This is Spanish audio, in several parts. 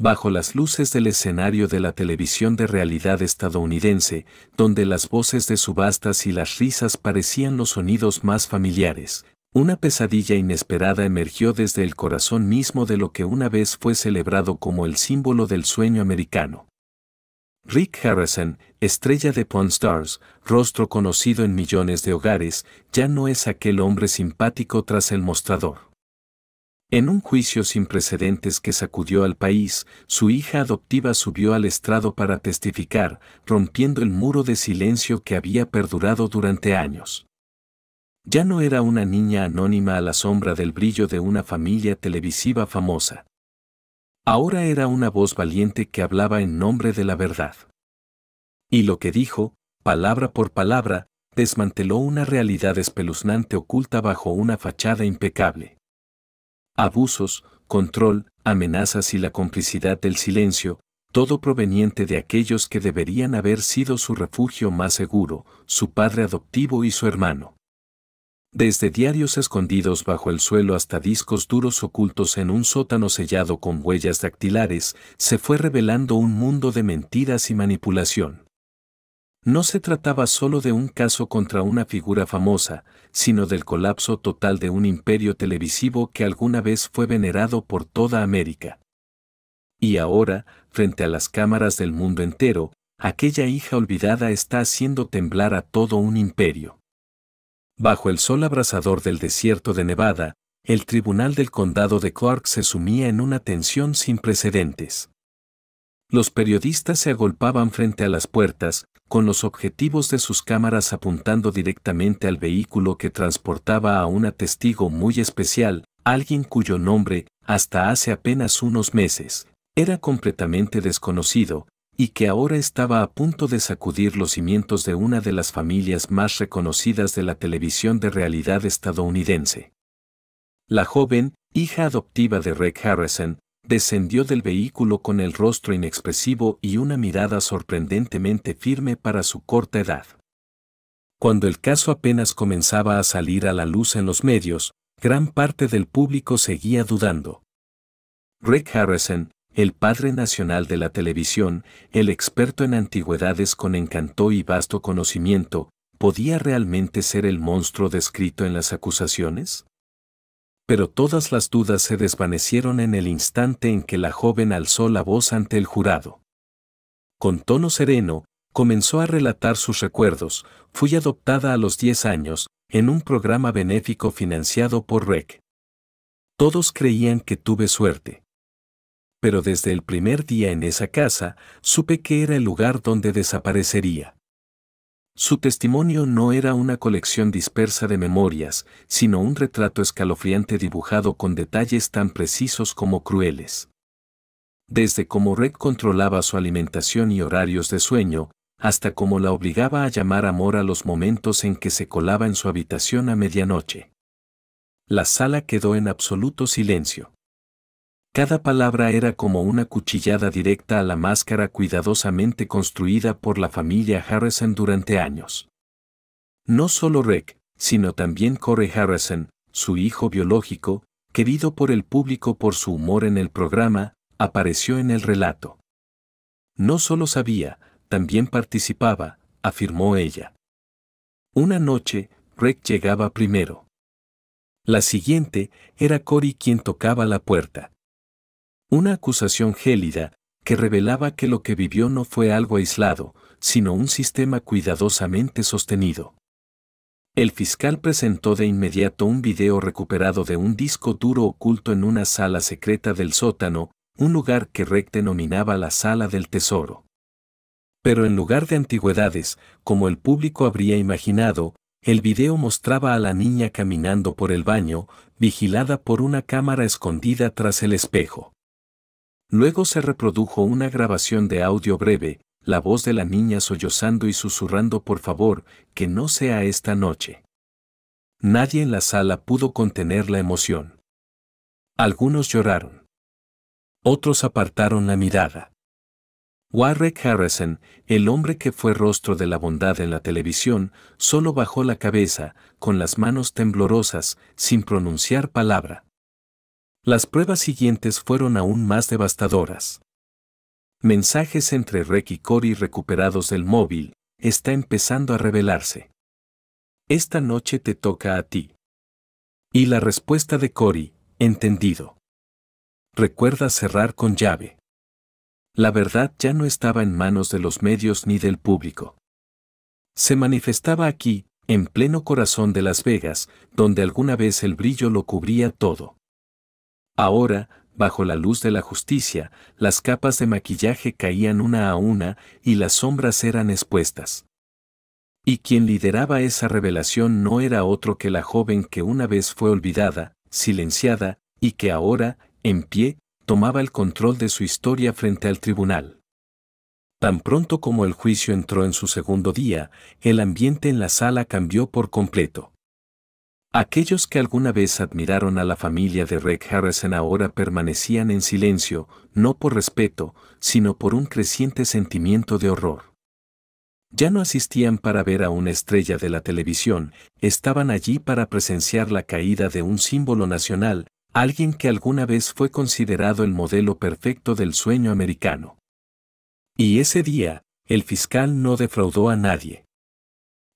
Bajo las luces del escenario de la televisión de realidad estadounidense, donde las voces de subastas y las risas parecían los sonidos más familiares, una pesadilla inesperada emergió desde el corazón mismo de lo que una vez fue celebrado como el símbolo del sueño americano. Rick Harrison, estrella de Pawn Stars, rostro conocido en millones de hogares, ya no es aquel hombre simpático tras el mostrador. En un juicio sin precedentes que sacudió al país, su hija adoptiva subió al estrado para testificar, rompiendo el muro de silencio que había perdurado durante años. Ya no era una niña anónima a la sombra del brillo de una familia televisiva famosa. Ahora era una voz valiente que hablaba en nombre de la verdad. Y lo que dijo, palabra por palabra, desmanteló una realidad espeluznante oculta bajo una fachada impecable. Abusos, control, amenazas y la complicidad del silencio, todo proveniente de aquellos que deberían haber sido su refugio más seguro, su padre adoptivo y su hermano. Desde diarios escondidos bajo el suelo hasta discos duros ocultos en un sótano sellado con huellas dactilares, se fue revelando un mundo de mentiras y manipulación. No se trataba solo de un caso contra una figura famosa, sino del colapso total de un imperio televisivo que alguna vez fue venerado por toda América. Y ahora, frente a las cámaras del mundo entero, aquella hija olvidada está haciendo temblar a todo un imperio. Bajo el sol abrasador del desierto de Nevada, el tribunal del condado de Clark se sumía en una tensión sin precedentes. Los periodistas se agolpaban frente a las puertas, con los objetivos de sus cámaras apuntando directamente al vehículo que transportaba a una testigo muy especial, alguien cuyo nombre, hasta hace apenas unos meses, era completamente desconocido, y que ahora estaba a punto de sacudir los cimientos de una de las familias más reconocidas de la televisión de realidad estadounidense. La joven, hija adoptiva de Rick Harrison, descendió del vehículo con el rostro inexpresivo y una mirada sorprendentemente firme para su corta edad. Cuando el caso apenas comenzaba a salir a la luz en los medios, gran parte del público seguía dudando. Rick Harrison, el padre nacional de la televisión, el experto en antigüedades con encanto y vasto conocimiento, ¿podía realmente ser el monstruo descrito en las acusaciones? Pero todas las dudas se desvanecieron en el instante en que la joven alzó la voz ante el jurado. Con tono sereno, comenzó a relatar sus recuerdos. Fui adoptada a los 10 años, en un programa benéfico financiado por Rick. Todos creían que tuve suerte. Pero desde el primer día en esa casa, supe que era el lugar donde desaparecería. Su testimonio no era una colección dispersa de memorias, sino un retrato escalofriante dibujado con detalles tan precisos como crueles. Desde cómo Rick controlaba su alimentación y horarios de sueño, hasta cómo la obligaba a llamar amor a los momentos en que se colaba en su habitación a medianoche. La sala quedó en absoluto silencio. Cada palabra era como una cuchillada directa a la máscara cuidadosamente construida por la familia Harrison durante años. No solo Rick, sino también Corey Harrison, su hijo biológico, querido por el público por su humor en el programa, apareció en el relato. No solo sabía, también participaba, afirmó ella. Una noche, Rick llegaba primero. La siguiente, era Corey quien tocaba la puerta. Una acusación gélida, que revelaba que lo que vivió no fue algo aislado, sino un sistema cuidadosamente sostenido. El fiscal presentó de inmediato un video recuperado de un disco duro oculto en una sala secreta del sótano, un lugar que Rick denominaba la Sala del Tesoro. Pero en lugar de antigüedades, como el público habría imaginado, el video mostraba a la niña caminando por el baño, vigilada por una cámara escondida tras el espejo. Luego se reprodujo una grabación de audio breve, la voz de la niña sollozando y susurrando por favor, que no sea esta noche. Nadie en la sala pudo contener la emoción. Algunos lloraron. Otros apartaron la mirada. Rick Harrison, el hombre que fue rostro de la bondad en la televisión, solo bajó la cabeza, con las manos temblorosas, sin pronunciar palabra. Las pruebas siguientes fueron aún más devastadoras. Mensajes entre Rec y Cory recuperados del móvil, está empezando a revelarse. Esta noche te toca a ti. Y la respuesta de Cory, entendido. Recuerda cerrar con llave. La verdad ya no estaba en manos de los medios ni del público. Se manifestaba aquí, en pleno corazón de Las Vegas, donde alguna vez el brillo lo cubría todo. Ahora, bajo la luz de la justicia, las capas de maquillaje caían una a una y las sombras eran expuestas. Y quien lideraba esa revelación no era otro que la joven que una vez fue olvidada, silenciada, y que ahora, en pie, tomaba el control de su historia frente al tribunal. Tan pronto como el juicio entró en su segundo día, el ambiente en la sala cambió por completo. Aquellos que alguna vez admiraron a la familia de Rec Harrison ahora permanecían en silencio, no por respeto, sino por un creciente sentimiento de horror. Ya no asistían para ver a una estrella de la televisión, estaban allí para presenciar la caída de un símbolo nacional, alguien que alguna vez fue considerado el modelo perfecto del sueño americano. Y ese día, el fiscal no defraudó a nadie.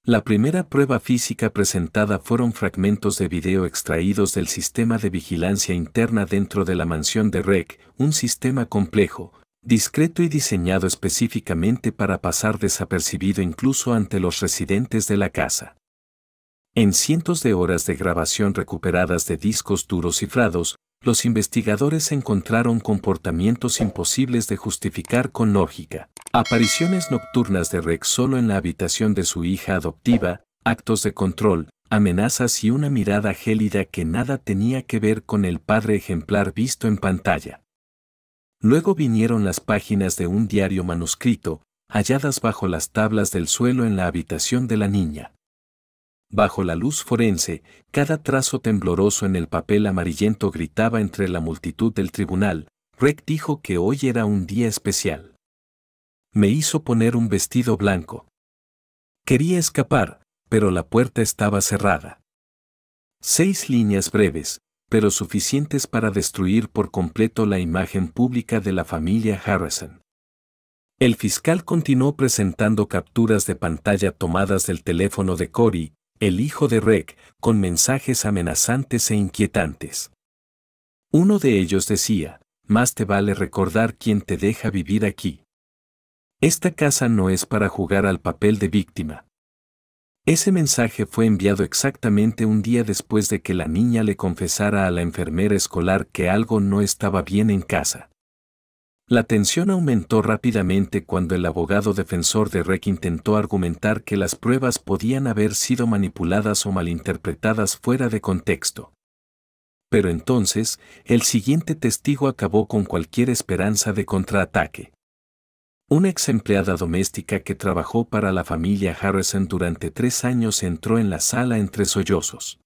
La primera prueba física presentada fueron fragmentos de video extraídos del sistema de vigilancia interna dentro de la mansión de Rec, un sistema complejo, discreto y diseñado específicamente para pasar desapercibido incluso ante los residentes de la casa. En cientos de horas de grabación recuperadas de discos duros cifrados, los investigadores encontraron comportamientos imposibles de justificar con lógica. Apariciones nocturnas de Rec solo en la habitación de su hija adoptiva, actos de control, amenazas y una mirada gélida que nada tenía que ver con el padre ejemplar visto en pantalla. Luego vinieron las páginas de un diario manuscrito, halladas bajo las tablas del suelo en la habitación de la niña. Bajo la luz forense, cada trazo tembloroso en el papel amarillento gritaba entre la multitud del tribunal. Rec dijo que hoy era un día especial. Me hizo poner un vestido blanco. Quería escapar, pero la puerta estaba cerrada. 6 líneas breves, pero suficientes para destruir por completo la imagen pública de la familia Harrison. El fiscal continuó presentando capturas de pantalla tomadas del teléfono de Cory, el hijo de Rec, con mensajes amenazantes e inquietantes. Uno de ellos decía, más te vale recordar quién te deja vivir aquí. Esta casa no es para jugar al papel de víctima. Ese mensaje fue enviado exactamente un día después de que la niña le confesara a la enfermera escolar que algo no estaba bien en casa. La tensión aumentó rápidamente cuando el abogado defensor de Rec intentó argumentar que las pruebas podían haber sido manipuladas o malinterpretadas fuera de contexto. Pero entonces, el siguiente testigo acabó con cualquier esperanza de contraataque. Una ex empleada doméstica que trabajó para la familia Harrison durante 3 años entró en la sala entre sollozos.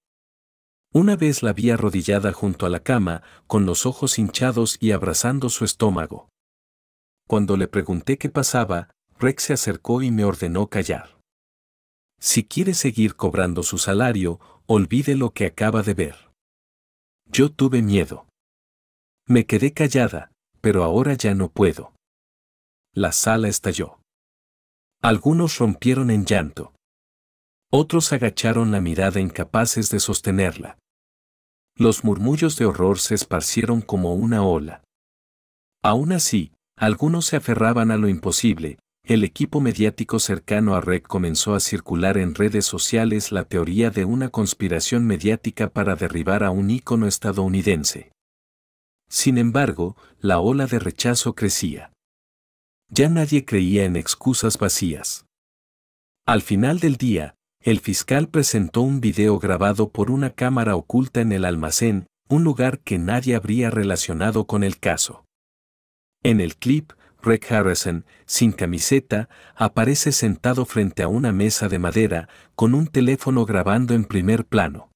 Una vez la vi arrodillada junto a la cama, con los ojos hinchados y abrazando su estómago. Cuando le pregunté qué pasaba, Rec se acercó y me ordenó callar. Si quiere seguir cobrando su salario, olvide lo que acaba de ver. Yo tuve miedo. Me quedé callada, pero ahora ya no puedo. La sala estalló. Algunos rompieron en llanto. Otros agacharon la mirada incapaces de sostenerla. Los murmullos de horror se esparcieron como una ola. Aún así, algunos se aferraban a lo imposible. El equipo mediático cercano a Rec comenzó a circular en redes sociales la teoría de una conspiración mediática para derribar a un ícono estadounidense. Sin embargo, la ola de rechazo crecía. Ya nadie creía en excusas vacías. Al final del día, el fiscal presentó un video grabado por una cámara oculta en el almacén, un lugar que nadie habría relacionado con el caso. En el clip, Rec Harrison, sin camiseta, aparece sentado frente a una mesa de madera, con un teléfono grabando en primer plano.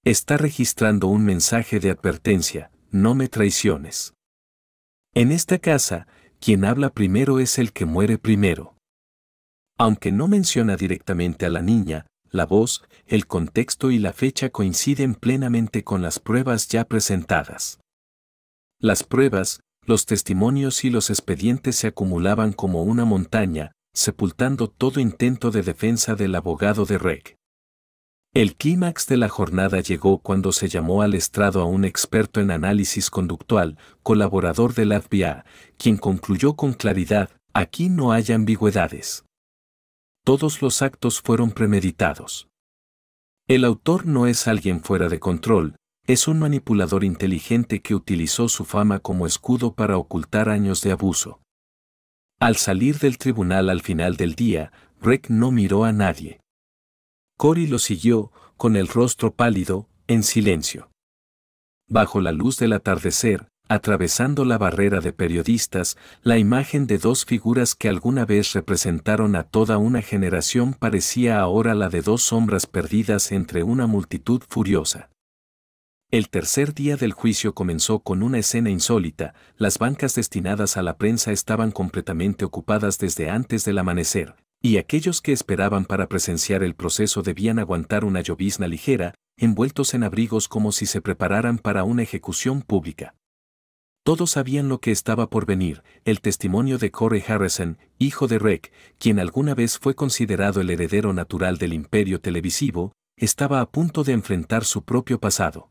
Está registrando un mensaje de advertencia: no me traiciones. En esta casa, quien habla primero es el que muere primero. Aunque no menciona directamente a la niña, la voz, el contexto y la fecha coinciden plenamente con las pruebas ya presentadas. Las pruebas, Los testimonios y los expedientes se acumulaban como una montaña, sepultando todo intento de defensa del abogado de Rick. El clímax de la jornada llegó cuando se llamó al estrado a un experto en análisis conductual, colaborador del FBI, quien concluyó con claridad: aquí no hay ambigüedades. Todos los actos fueron premeditados. El autor no es alguien fuera de control, es un manipulador inteligente que utilizó su fama como escudo para ocultar años de abuso. Al salir del tribunal al final del día, Rick no miró a nadie. Corey lo siguió, con el rostro pálido, en silencio. Bajo la luz del atardecer, atravesando la barrera de periodistas, la imagen de dos figuras que alguna vez representaron a toda una generación parecía ahora la de dos sombras perdidas entre una multitud furiosa. El tercer día del juicio comenzó con una escena insólita. Las bancas destinadas a la prensa estaban completamente ocupadas desde antes del amanecer, y aquellos que esperaban para presenciar el proceso debían aguantar una llovizna ligera, envueltos en abrigos como si se prepararan para una ejecución pública. Todos sabían lo que estaba por venir: el testimonio de Corey Harrison, hijo de Rick, quien alguna vez fue considerado el heredero natural del imperio televisivo, estaba a punto de enfrentar su propio pasado.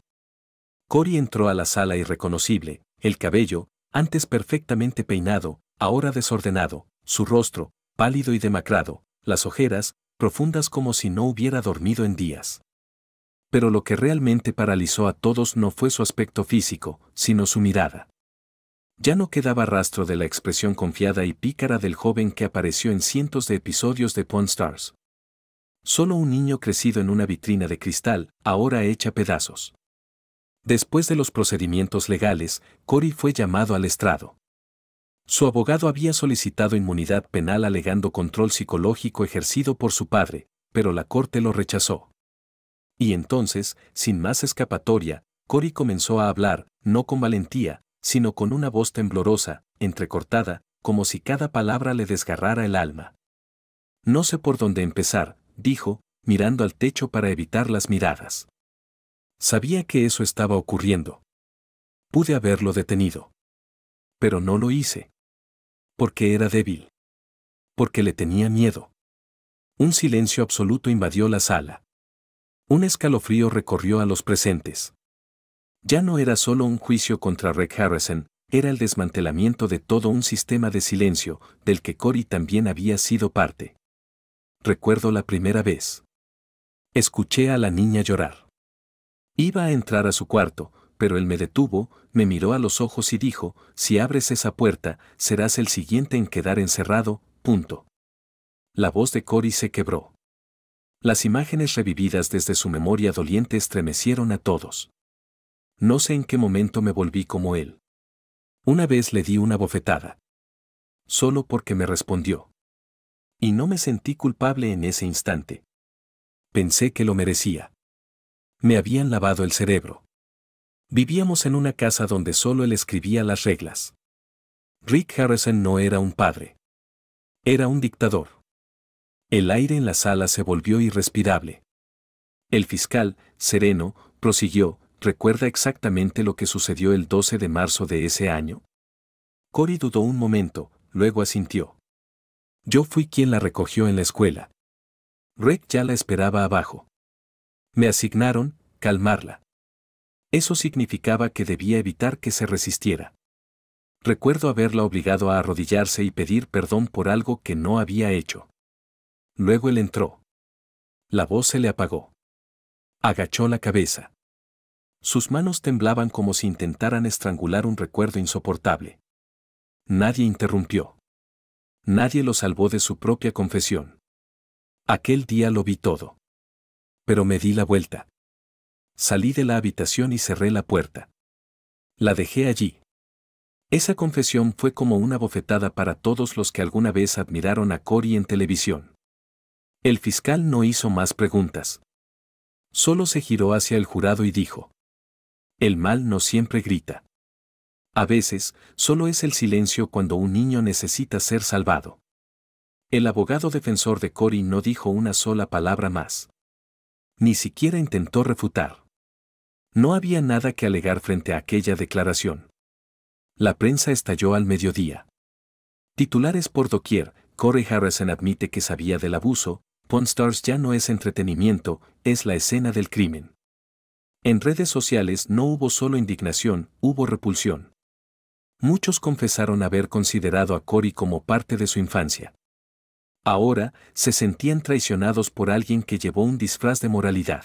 Corey entró a la sala irreconocible, el cabello, antes perfectamente peinado, ahora desordenado, su rostro, pálido y demacrado, las ojeras, profundas como si no hubiera dormido en días. Pero lo que realmente paralizó a todos no fue su aspecto físico, sino su mirada. Ya no quedaba rastro de la expresión confiada y pícara del joven que apareció en cientos de episodios de Pawn Stars. Solo un niño crecido en una vitrina de cristal, ahora hecha pedazos. Después de los procedimientos legales, Corey fue llamado al estrado. Su abogado había solicitado inmunidad penal alegando control psicológico ejercido por su padre, pero la corte lo rechazó. Y entonces, sin más escapatoria, Corey comenzó a hablar, no con valentía, sino con una voz temblorosa, entrecortada, como si cada palabra le desgarrara el alma. No sé por dónde empezar, dijo, mirando al techo para evitar las miradas. Sabía que eso estaba ocurriendo. Pude haberlo detenido. Pero no lo hice. Porque era débil. Porque le tenía miedo. Un silencio absoluto invadió la sala. Un escalofrío recorrió a los presentes. Ya no era solo un juicio contra Rick Harrison, era el desmantelamiento de todo un sistema de silencio, del que Corey también había sido parte. Recuerdo la primera vez. Escuché a la niña llorar. Iba a entrar a su cuarto, pero él me detuvo, me miró a los ojos y dijo: si abres esa puerta, serás el siguiente en quedar encerrado, punto. La voz de Corey se quebró. Las imágenes revividas desde su memoria doliente estremecieron a todos. No sé en qué momento me volví como él. Una vez le di una bofetada. Solo porque me respondió. Y no me sentí culpable en ese instante. Pensé que lo merecía. Me habían lavado el cerebro. Vivíamos en una casa donde solo él escribía las reglas. Rick Harrison no era un padre. Era un dictador. El aire en la sala se volvió irrespirable. El fiscal, sereno, prosiguió: ¿recuerda exactamente lo que sucedió el 12 de marzo de ese año? Corey dudó un momento, luego asintió. Yo fui quien la recogió en la escuela. Rick ya la esperaba abajo. Me asignaron calmarla. Eso significaba que debía evitar que se resistiera. Recuerdo haberla obligado a arrodillarse y pedir perdón por algo que no había hecho. Luego él entró. La voz se le apagó. Agachó la cabeza. Sus manos temblaban como si intentaran estrangular un recuerdo insoportable. Nadie interrumpió. Nadie lo salvó de su propia confesión. Aquel día lo vi todo. Pero me di la vuelta. Salí de la habitación y cerré la puerta. La dejé allí. Esa confesión fue como una bofetada para todos los que alguna vez admiraron a Corey en televisión. El fiscal no hizo más preguntas. Solo se giró hacia el jurado y dijo: el mal no siempre grita. A veces, solo es el silencio cuando un niño necesita ser salvado. El abogado defensor de Corey no dijo una sola palabra más. Ni siquiera intentó refutar. No había nada que alegar frente a aquella declaración. La prensa estalló al mediodía. Titulares por doquier, Corey Harrison admite que sabía del abuso, Pawn Stars ya no es entretenimiento, es la escena del crimen. En redes sociales no hubo solo indignación, hubo repulsión. Muchos confesaron haber considerado a Corey como parte de su infancia. Ahora, se sentían traicionados por alguien que llevó un disfraz de moralidad.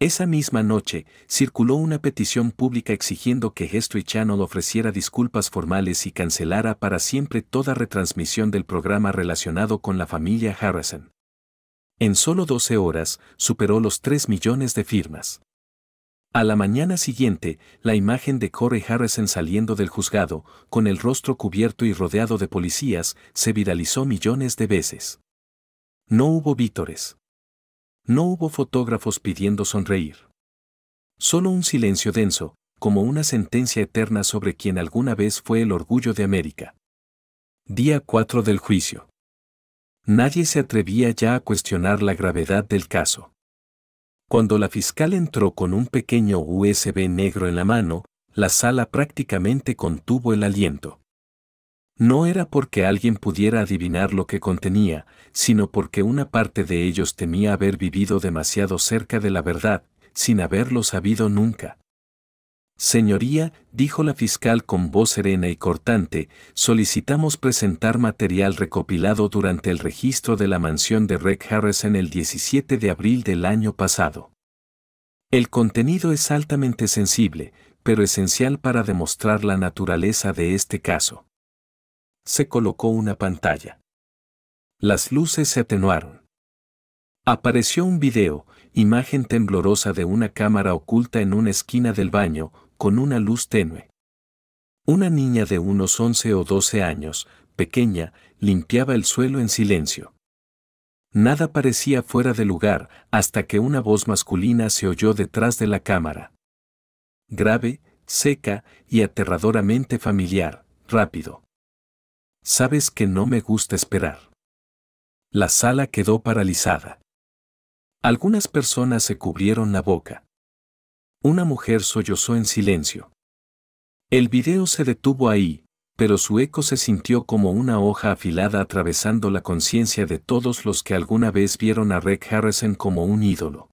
Esa misma noche, circuló una petición pública exigiendo que History Channel ofreciera disculpas formales y cancelara para siempre toda retransmisión del programa relacionado con la familia Harrison. En solo 12 horas, superó los 3 millones de firmas. A la mañana siguiente, la imagen de Corey Harrison saliendo del juzgado, con el rostro cubierto y rodeado de policías, se viralizó millones de veces. No hubo vítores. No hubo fotógrafos pidiendo sonreír. Solo un silencio denso, como una sentencia eterna sobre quien alguna vez fue el orgullo de América. Día 4 del juicio. Nadie se atrevía ya a cuestionar la gravedad del caso. Cuando la fiscal entró con un pequeño USB negro en la mano, la sala prácticamente contuvo el aliento. No era porque alguien pudiera adivinar lo que contenía, sino porque una parte de ellos temía haber vivido demasiado cerca de la verdad, sin haberlo sabido nunca. Señoría, dijo la fiscal con voz serena y cortante, solicitamos presentar material recopilado durante el registro de la mansión de Reg Harrison el 17 de abril del año pasado. El contenido es altamente sensible, pero esencial para demostrar la naturaleza de este caso. Se colocó una pantalla. Las luces se atenuaron. Apareció un video, imagen temblorosa de una cámara oculta en una esquina del baño, con una luz tenue. Una niña de unos 11 o 12 años, pequeña, limpiaba el suelo en silencio. Nada parecía fuera de lugar, hasta que una voz masculina se oyó detrás de la cámara. Grave, seca y aterradoramente familiar, rápido. Sabes que no me gusta esperar. La sala quedó paralizada. Algunas personas se cubrieron la boca. Una mujer sollozó en silencio. El video se detuvo ahí, pero su eco se sintió como una hoja afilada atravesando la conciencia de todos los que alguna vez vieron a Reg Harrison como un ídolo.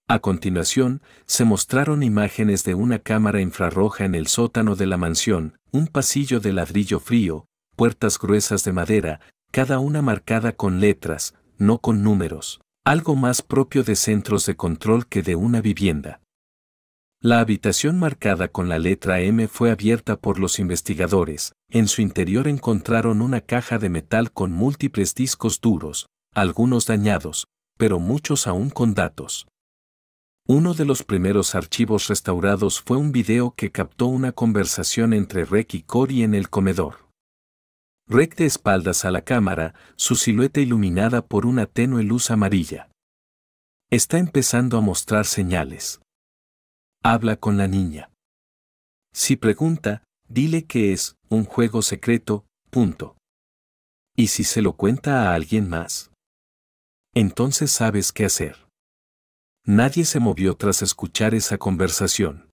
A continuación, se mostraron imágenes de una cámara infrarroja en el sótano de la mansión, un pasillo de ladrillo frío, puertas gruesas de madera, cada una marcada con letras, no con números, algo más propio de centros de control que de una vivienda. La habitación marcada con la letra M fue abierta por los investigadores. En su interior encontraron una caja de metal con múltiples discos duros, algunos dañados, pero muchos aún con datos. Uno de los primeros archivos restaurados fue un video que captó una conversación entre Reg y Corey en el comedor. Reg de espaldas a la cámara, su silueta iluminada por una tenue luz amarilla. Está empezando a mostrar señales. Habla con la niña. Si pregunta, dile que es un juego secreto, punto. ¿Y si se lo cuenta a alguien más? Entonces sabes qué hacer. Nadie se movió tras escuchar esa conversación.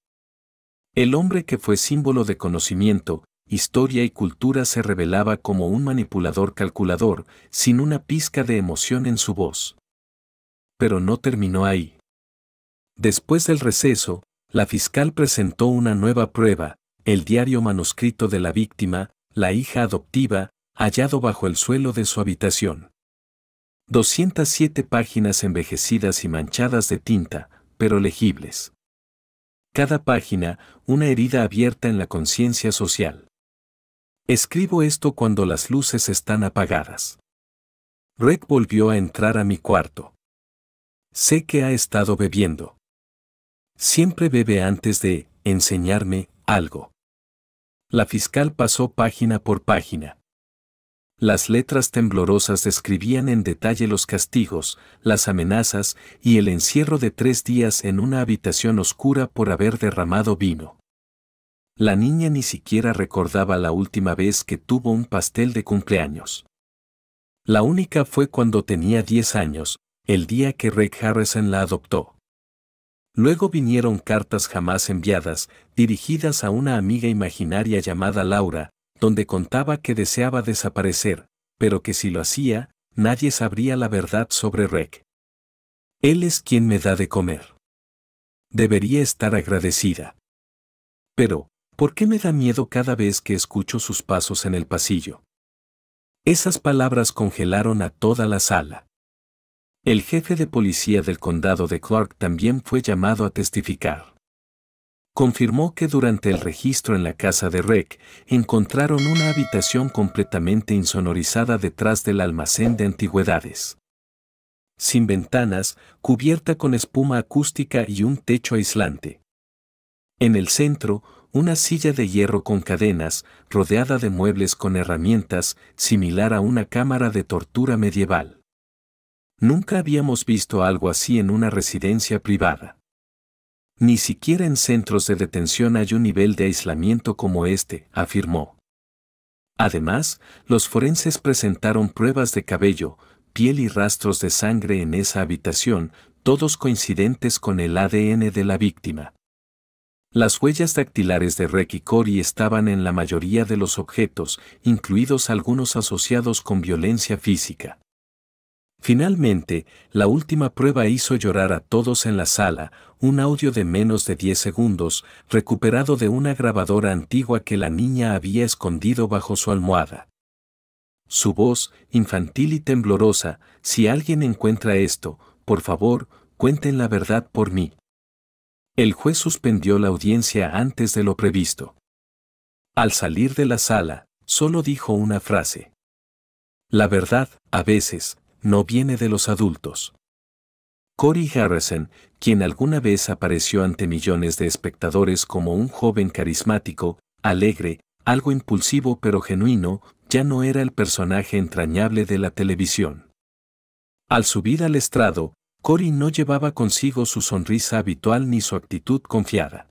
El hombre que fue símbolo de conocimiento, historia y cultura se revelaba como un manipulador calculador, sin una pizca de emoción en su voz. Pero no terminó ahí. Después del receso, la fiscal presentó una nueva prueba, el diario manuscrito de la víctima, la hija adoptiva, hallado bajo el suelo de su habitación. 207 páginas envejecidas y manchadas de tinta, pero legibles. Cada página, una herida abierta en la conciencia social. Escribo esto cuando las luces están apagadas. Reg volvió a entrar a mi cuarto. Sé que ha estado bebiendo. Siempre bebe antes de enseñarme algo. La fiscal pasó página por página. Las letras temblorosas describían en detalle los castigos, las amenazas y el encierro de 3 días en una habitación oscura por haber derramado vino. La niña ni siquiera recordaba la última vez que tuvo un pastel de cumpleaños. La única fue cuando tenía 10 años, el día que Reg Harrison la adoptó. Luego vinieron cartas jamás enviadas, dirigidas a una amiga imaginaria llamada Laura, donde contaba que deseaba desaparecer, pero que si lo hacía, nadie sabría la verdad sobre Rick. Él es quien me da de comer. Debería estar agradecida. Pero, ¿por qué me da miedo cada vez que escucho sus pasos en el pasillo? Esas palabras congelaron a toda la sala. El jefe de policía del condado de Clark también fue llamado a testificar. Confirmó que durante el registro en la casa de Rick, encontraron una habitación completamente insonorizada detrás del almacén de antigüedades. Sin ventanas, cubierta con espuma acústica y un techo aislante. En el centro, una silla de hierro con cadenas, rodeada de muebles con herramientas, similar a una cámara de tortura medieval. Nunca habíamos visto algo así en una residencia privada. Ni siquiera en centros de detención hay un nivel de aislamiento como este, afirmó. Además, los forenses presentaron pruebas de cabello, piel y rastros de sangre en esa habitación, todos coincidentes con el ADN de la víctima. Las huellas dactilares de Rick y Corey estaban en la mayoría de los objetos, incluidos algunos asociados con violencia física. Finalmente, la última prueba hizo llorar a todos en la sala, un audio de menos de 10 segundos, recuperado de una grabadora antigua que la niña había escondido bajo su almohada. Su voz, infantil y temblorosa: si alguien encuentra esto, por favor, cuenten la verdad por mí. El juez suspendió la audiencia antes de lo previsto. Al salir de la sala, solo dijo una frase. La verdad, a veces, no viene de los adultos. Corey Harrison, quien alguna vez apareció ante millones de espectadores como un joven carismático, alegre, algo impulsivo pero genuino, ya no era el personaje entrañable de la televisión. Al subir al estrado, Corey no llevaba consigo su sonrisa habitual ni su actitud confiada.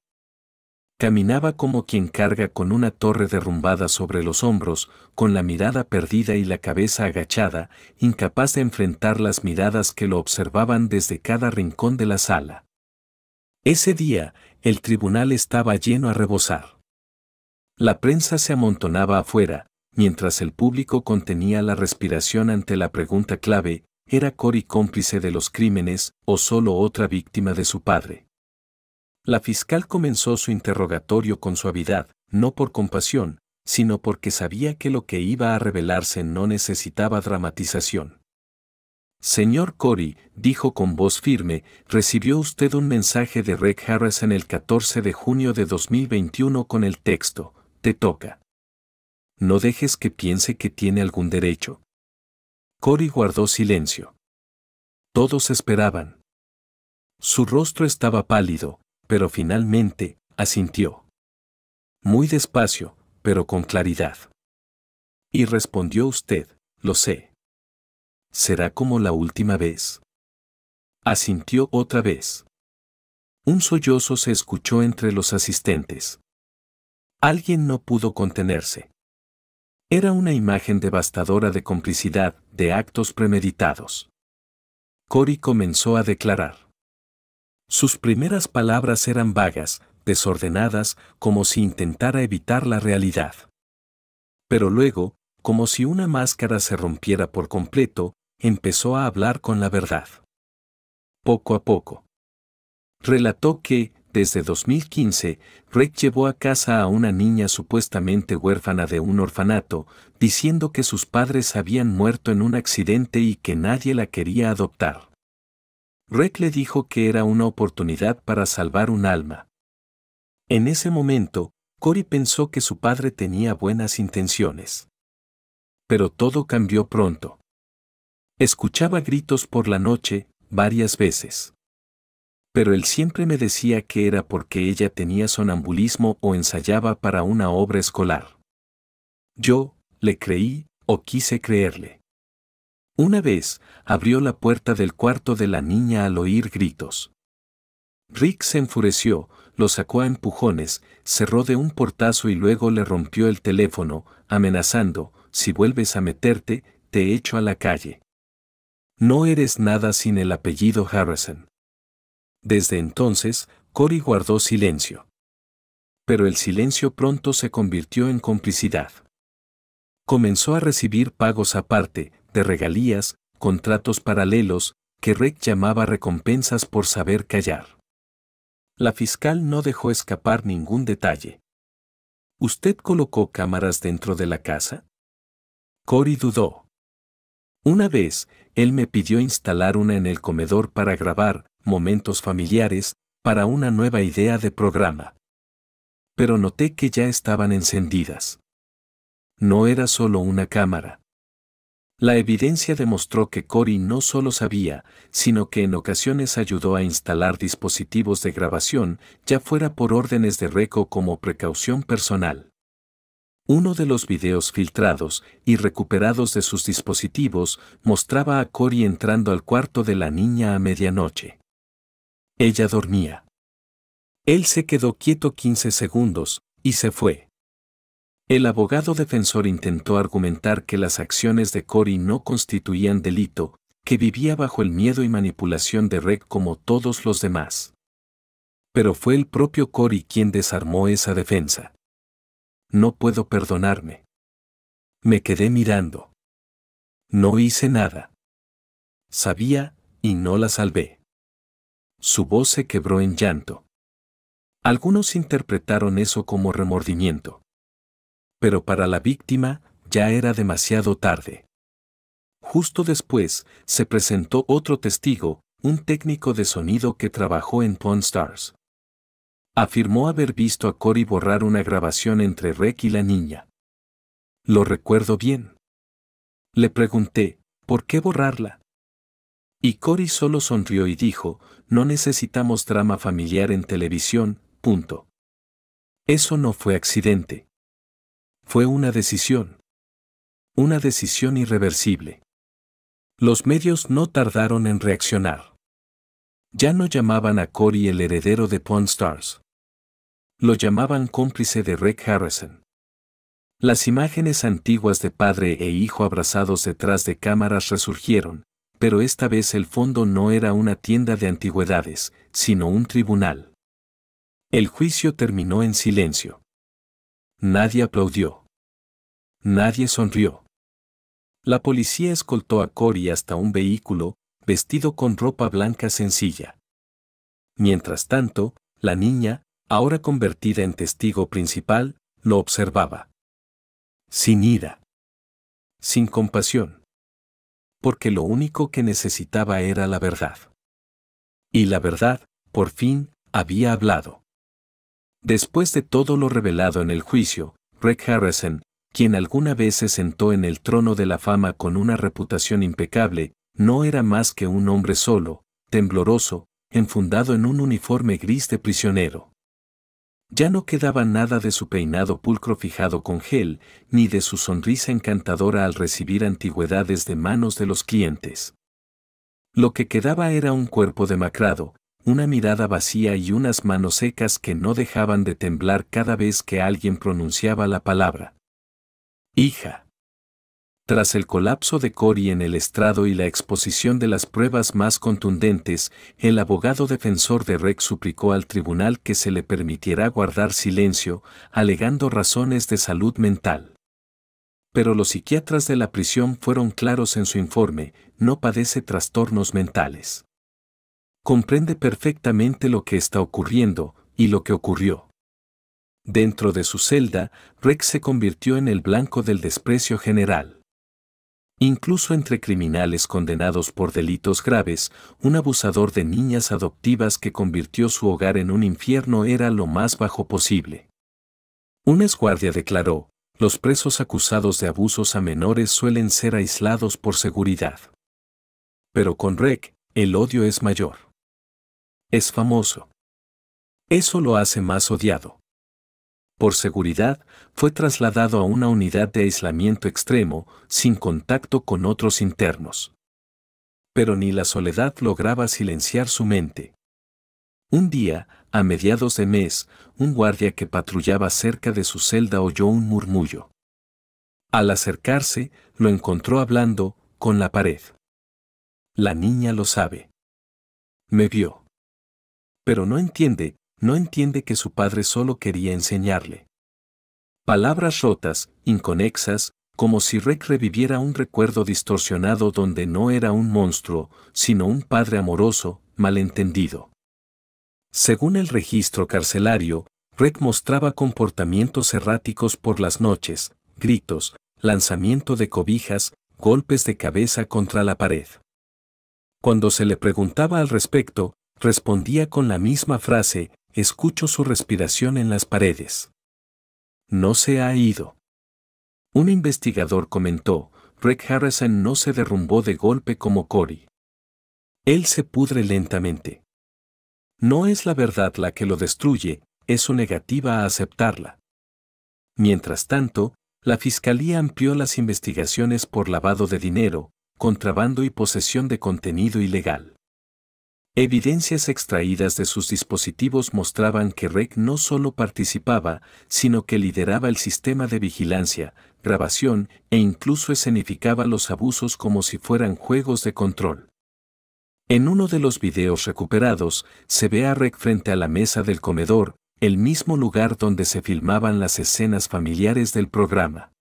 Caminaba como quien carga con una torre derrumbada sobre los hombros, con la mirada perdida y la cabeza agachada, incapaz de enfrentar las miradas que lo observaban desde cada rincón de la sala. Ese día, el tribunal estaba lleno a rebosar. La prensa se amontonaba afuera, mientras el público contenía la respiración ante la pregunta clave: ¿era Corey cómplice de los crímenes o solo otra víctima de su padre? La fiscal comenzó su interrogatorio con suavidad, no por compasión, sino porque sabía que lo que iba a revelarse no necesitaba dramatización. Señor Corey, dijo con voz firme, recibió usted un mensaje de Rick Harrison el 14 de junio de 2021 con el texto: te toca. No dejes que piense que tiene algún derecho. Corey guardó silencio. Todos esperaban. Su rostro estaba pálido, pero finalmente, asintió. Muy despacio, pero con claridad. Y respondió usted: lo sé. ¿Será como la última vez? Asintió otra vez. Un sollozo se escuchó entre los asistentes. Alguien no pudo contenerse. Era una imagen devastadora de complicidad, de actos premeditados. Corey comenzó a declarar. Sus primeras palabras eran vagas, desordenadas, como si intentara evitar la realidad. Pero luego, como si una máscara se rompiera por completo, empezó a hablar con la verdad. Poco a poco. Relató que, desde 2015, Rick llevó a casa a una niña supuestamente huérfana de un orfanato, diciendo que sus padres habían muerto en un accidente y que nadie la quería adoptar. Rick le dijo que era una oportunidad para salvar un alma. En ese momento, Corey pensó que su padre tenía buenas intenciones. Pero todo cambió pronto. Escuchaba gritos por la noche, varias veces. Pero él siempre me decía que era porque ella tenía sonambulismo o ensayaba para una obra escolar. Yo, le creí, o quise creerle. Una vez, abrió la puerta del cuarto de la niña al oír gritos. Rick se enfureció, lo sacó a empujones, cerró de un portazo y luego le rompió el teléfono, amenazando: si vuelves a meterte, te echo a la calle. No eres nada sin el apellido Harrison. Desde entonces, Cory guardó silencio. Pero el silencio pronto se convirtió en complicidad. Comenzó a recibir pagos aparte, de regalías, contratos paralelos, que Rec llamaba recompensas por saber callar. La fiscal no dejó escapar ningún detalle. ¿Usted colocó cámaras dentro de la casa? Cory dudó. Una vez, él me pidió instalar una en el comedor para grabar momentos familiares, para una nueva idea de programa. Pero noté que ya estaban encendidas. No era solo una cámara. La evidencia demostró que Cory no solo sabía, sino que en ocasiones ayudó a instalar dispositivos de grabación, ya fuera por órdenes de Rec o como precaución personal. Uno de los videos filtrados y recuperados de sus dispositivos mostraba a Cory entrando al cuarto de la niña a medianoche. Ella dormía. Él se quedó quieto 15 segundos y se fue. El abogado defensor intentó argumentar que las acciones de Cory no constituían delito, que vivía bajo el miedo y manipulación de Rec como todos los demás. Pero fue el propio Cory quien desarmó esa defensa. No puedo perdonarme. Me quedé mirando. No hice nada. Sabía, y no la salvé. Su voz se quebró en llanto. Algunos interpretaron eso como remordimiento. Pero para la víctima, ya era demasiado tarde. Justo después, se presentó otro testigo, un técnico de sonido que trabajó en Pawn Stars. Afirmó haber visto a Cory borrar una grabación entre Rec y la niña. Lo recuerdo bien. Le pregunté, ¿por qué borrarla? Y Cory solo sonrió y dijo, no necesitamos drama familiar en televisión, punto. Eso no fue accidente. Fue una decisión. Una decisión irreversible. Los medios no tardaron en reaccionar. Ya no llamaban a Cory el heredero de Pawn Stars. Lo llamaban cómplice de Rec Harrison. Las imágenes antiguas de padre e hijo abrazados detrás de cámaras resurgieron, pero esta vez el fondo no era una tienda de antigüedades, sino un tribunal. El juicio terminó en silencio. Nadie aplaudió. Nadie sonrió. La policía escoltó a Cory hasta un vehículo, vestido con ropa blanca sencilla. Mientras tanto, la niña, ahora convertida en testigo principal, lo observaba. Sin ira. Sin compasión. Porque lo único que necesitaba era la verdad. Y la verdad, por fin, había hablado. Después de todo lo revelado en el juicio, Rec Harrison, quien alguna vez se sentó en el trono de la fama con una reputación impecable, no era más que un hombre solo, tembloroso, enfundado en un uniforme gris de prisionero. Ya no quedaba nada de su peinado pulcro fijado con gel, ni de su sonrisa encantadora al recibir antigüedades de manos de los clientes. Lo que quedaba era un cuerpo demacrado, una mirada vacía y unas manos secas que no dejaban de temblar cada vez que alguien pronunciaba la palabra. Hija. Tras el colapso de Cory en el estrado y la exposición de las pruebas más contundentes, el abogado defensor de Rec suplicó al tribunal que se le permitiera guardar silencio, alegando razones de salud mental. Pero los psiquiatras de la prisión fueron claros en su informe, no padece trastornos mentales. Comprende perfectamente lo que está ocurriendo, y lo que ocurrió. Dentro de su celda, Rec se convirtió en el blanco del desprecio general. Incluso entre criminales condenados por delitos graves, un abusador de niñas adoptivas que convirtió su hogar en un infierno era lo más bajo posible. Un exguardia declaró, los presos acusados de abusos a menores suelen ser aislados por seguridad. Pero con Rec, el odio es mayor. Es famoso. Eso lo hace más odiado. Por seguridad, fue trasladado a una unidad de aislamiento extremo, sin contacto con otros internos. Pero ni la soledad lograba silenciar su mente. Un día, a mediados de mes, un guardia que patrullaba cerca de su celda oyó un murmullo. Al acercarse, lo encontró hablando con la pared. La niña lo sabe. Me vio. Pero no entiende que su padre solo quería enseñarle. Palabras rotas, inconexas, como si Rec reviviera un recuerdo distorsionado donde no era un monstruo, sino un padre amoroso, malentendido. Según el registro carcelario, Rec mostraba comportamientos erráticos por las noches, gritos, lanzamiento de cobijas, golpes de cabeza contra la pared. Cuando se le preguntaba al respecto, respondía con la misma frase: escucho su respiración en las paredes. No se ha ido. Un investigador comentó: Rec Harrison no se derrumbó de golpe como Corey. Él se pudre lentamente. No es la verdad la que lo destruye, es su negativa a aceptarla. Mientras tanto, la Fiscalía amplió las investigaciones por lavado de dinero, contrabando y posesión de contenido ilegal. Evidencias extraídas de sus dispositivos mostraban que Rec no solo participaba, sino que lideraba el sistema de vigilancia, grabación e incluso escenificaba los abusos como si fueran juegos de control. En uno de los videos recuperados, se ve a Rec frente a la mesa del comedor, el mismo lugar donde se filmaban las escenas familiares del programa.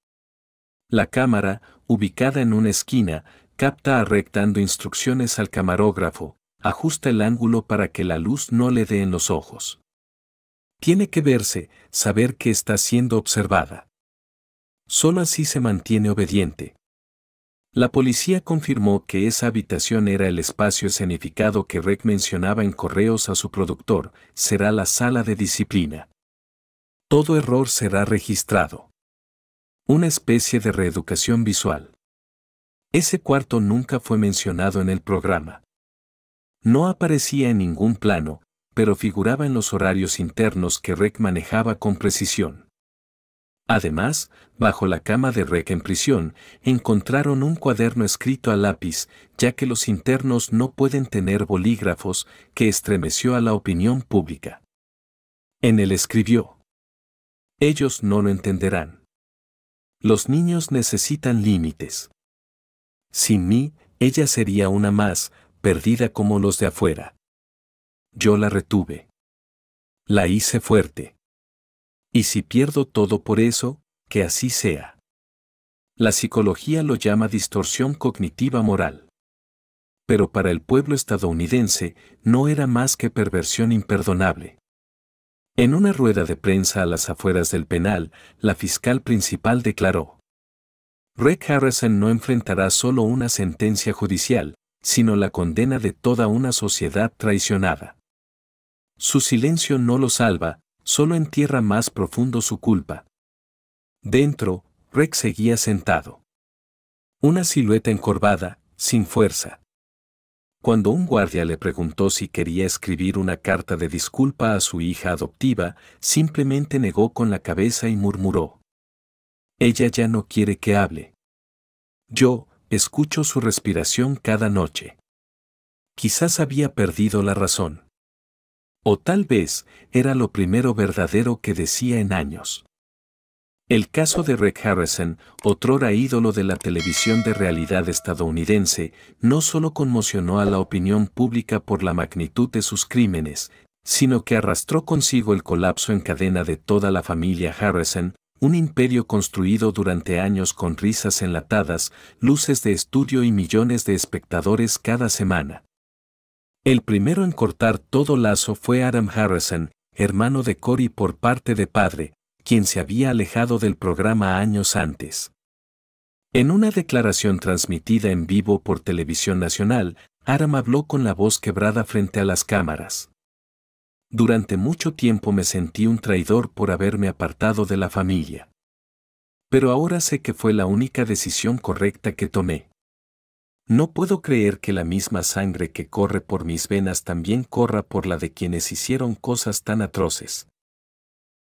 La cámara, ubicada en una esquina, capta a Rec dando instrucciones al camarógrafo: ajusta el ángulo para que la luz no le dé en los ojos. Tiene que verse, saber que está siendo observada. Solo así se mantiene obediente. La policía confirmó que esa habitación era el espacio escenificado que Rec mencionaba en correos a su productor: será la sala de disciplina. Todo error será registrado. Una especie de reeducación visual. Ese cuarto nunca fue mencionado en el programa. No aparecía en ningún plano, pero figuraba en los horarios internos que Rec manejaba con precisión. Además, bajo la cama de Rec en prisión, encontraron un cuaderno escrito a lápiz, ya que los internos no pueden tener bolígrafos, que estremeció a la opinión pública. En él escribió: ellos no lo entenderán. Los niños necesitan límites. Sin mí, ella sería una más, perdida como los de afuera. Yo la retuve. La hice fuerte. Y si pierdo todo por eso, que así sea. La psicología lo llama distorsión cognitiva moral. Pero para el pueblo estadounidense, no era más que perversión imperdonable. En una rueda de prensa a las afueras del penal, la fiscal principal declaró: Rec Harrison no enfrentará solo una sentencia judicial, sino la condena de toda una sociedad traicionada. Su silencio no lo salva, solo entierra más profundo su culpa. Dentro, Rec seguía sentado. Una silueta encorvada, sin fuerza. Cuando un guardia le preguntó si quería escribir una carta de disculpa a su hija adoptiva, simplemente negó con la cabeza y murmuró: ella ya no quiere que hable. Yo escucho su respiración cada noche. Quizás había perdido la razón. O tal vez, era lo primero verdadero que decía en años. El caso de Rec Harrison, otrora ídolo de la televisión de realidad estadounidense, no solo conmocionó a la opinión pública por la magnitud de sus crímenes, sino que arrastró consigo el colapso en cadena de toda la familia Harrison, un imperio construido durante años con risas enlatadas, luces de estudio y millones de espectadores cada semana. El primero en cortar todo lazo fue Adam Harrison, hermano de Corey por parte de padre, quien se había alejado del programa años antes. En una declaración transmitida en vivo por Televisión Nacional, Adam habló con la voz quebrada frente a las cámaras. Durante mucho tiempo me sentí un traidor por haberme apartado de la familia. Pero ahora sé que fue la única decisión correcta que tomé. No puedo creer que la misma sangre que corre por mis venas también corra por la de quienes hicieron cosas tan atroces.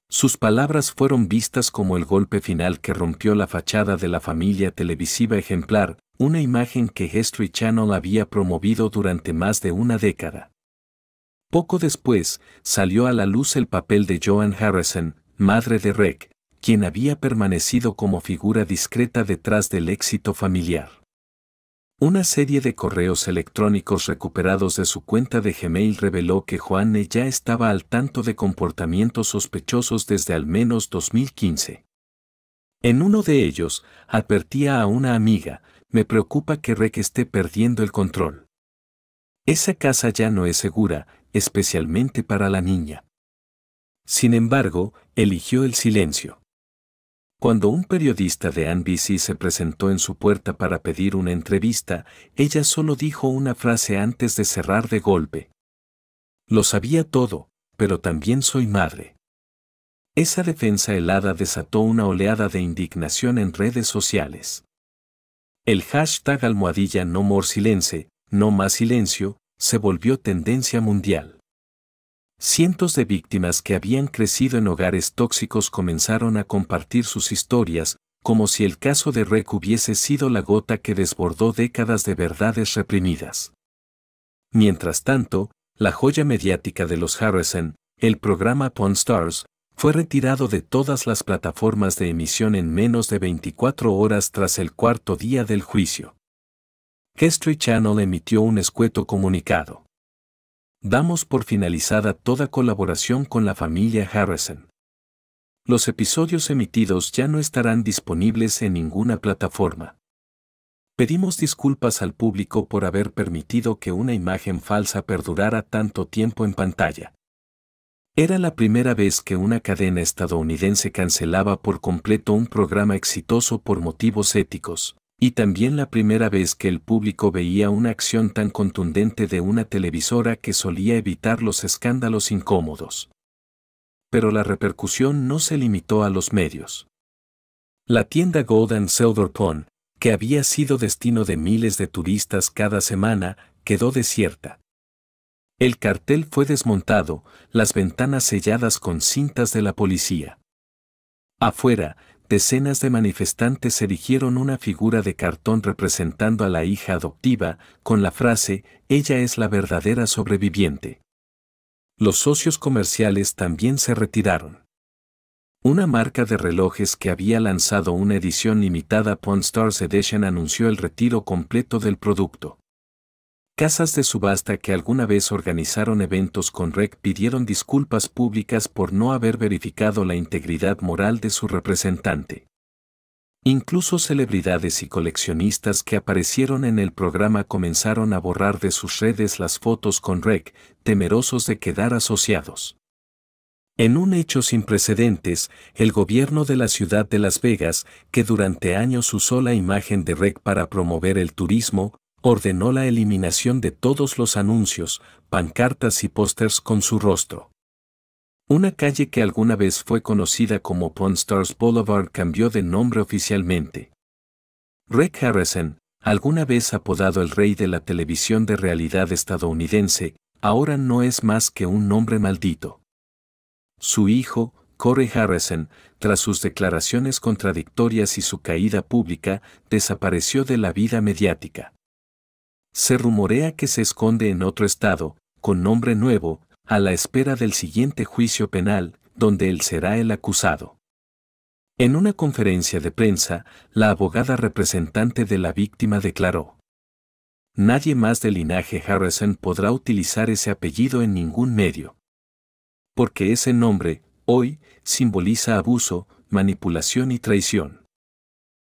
Sus palabras fueron vistas como el golpe final que rompió la fachada de la familia televisiva ejemplar, una imagen que History Channel había promovido durante más de una década. Poco después, salió a la luz el papel de Joan Harrison, madre de Rec, quien había permanecido como figura discreta detrás del éxito familiar. Una serie de correos electrónicos recuperados de su cuenta de Gmail reveló que Joanne ya estaba al tanto de comportamientos sospechosos desde al menos 2015. En uno de ellos, advertía a una amiga: me preocupa que Rick esté perdiendo el control. Esa casa ya no es segura, especialmente para la niña. Sin embargo, eligió el silencio. Cuando un periodista de NBC se presentó en su puerta para pedir una entrevista, ella solo dijo una frase antes de cerrar de golpe: lo sabía todo, pero también soy madre. Esa defensa helada desató una oleada de indignación en redes sociales. El hashtag #No More Silence, no más silencio, se volvió tendencia mundial. Cientos de víctimas que habían crecido en hogares tóxicos comenzaron a compartir sus historias, como si el caso de Rick hubiese sido la gota que desbordó décadas de verdades reprimidas. Mientras tanto, la joya mediática de los Harrison, el programa Pawn Stars, fue retirado de todas las plataformas de emisión en menos de 24 horas tras el cuarto día del juicio. History Channel emitió un escueto comunicado: damos por finalizada toda colaboración con la familia Harrison. Los episodios emitidos ya no estarán disponibles en ninguna plataforma. Pedimos disculpas al público por haber permitido que una imagen falsa perdurara tanto tiempo en pantalla. Era la primera vez que una cadena estadounidense cancelaba por completo un programa exitoso por motivos éticos, y también la primera vez que el público veía una acción tan contundente de una televisora que solía evitar los escándalos incómodos. Pero la repercusión no se limitó a los medios. La tienda Gold and Silver Pawn, que había sido destino de miles de turistas cada semana, quedó desierta. El cartel fue desmontado, las ventanas selladas con cintas de la policía. Afuera, decenas de manifestantes erigieron una figura de cartón representando a la hija adoptiva, con la frase: ella es la verdadera sobreviviente. Los socios comerciales también se retiraron. Una marca de relojes que había lanzado una edición limitada Pawn Stars Edition anunció el retiro completo del producto. Casas de subasta que alguna vez organizaron eventos con Rick pidieron disculpas públicas por no haber verificado la integridad moral de su representante. Incluso celebridades y coleccionistas que aparecieron en el programa comenzaron a borrar de sus redes las fotos con Rick, temerosos de quedar asociados. En un hecho sin precedentes, el gobierno de la ciudad de Las Vegas, que durante años usó la imagen de Rick para promover el turismo, ordenó la eliminación de todos los anuncios, pancartas y pósters con su rostro. Una calle que alguna vez fue conocida como Pawn Stars Boulevard cambió de nombre oficialmente. Rick Harrison, alguna vez apodado el rey de la televisión de realidad estadounidense, ahora no es más que un nombre maldito. Su hijo, Corey Harrison, tras sus declaraciones contradictorias y su caída pública, desapareció de la vida mediática. Se rumorea que se esconde en otro estado, con nombre nuevo, a la espera del siguiente juicio penal, donde él será el acusado. En una conferencia de prensa, la abogada representante de la víctima declaró: nadie más del linaje Harrison podrá utilizar ese apellido en ningún medio. Porque ese nombre, hoy, simboliza abuso, manipulación y traición.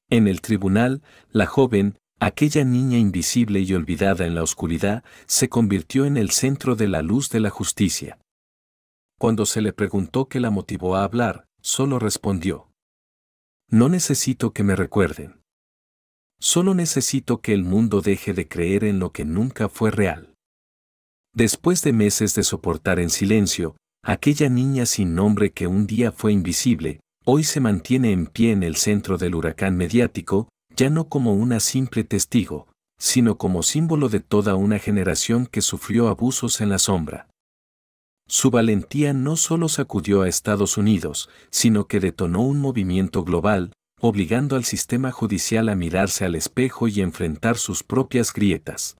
En el tribunal, la joven, aquella niña invisible y olvidada en la oscuridad, se convirtió en el centro de la luz de la justicia. Cuando se le preguntó qué la motivó a hablar, solo respondió: no necesito que me recuerden. Solo necesito que el mundo deje de creer en lo que nunca fue real. Después de meses de soportar en silencio, aquella niña sin nombre que un día fue invisible, hoy se mantiene en pie en el centro del huracán mediático, ya no como una simple testigo, sino como símbolo de toda una generación que sufrió abusos en la sombra. Su valentía no solo sacudió a Estados Unidos, sino que detonó un movimiento global, obligando al sistema judicial a mirarse al espejo y enfrentar sus propias grietas.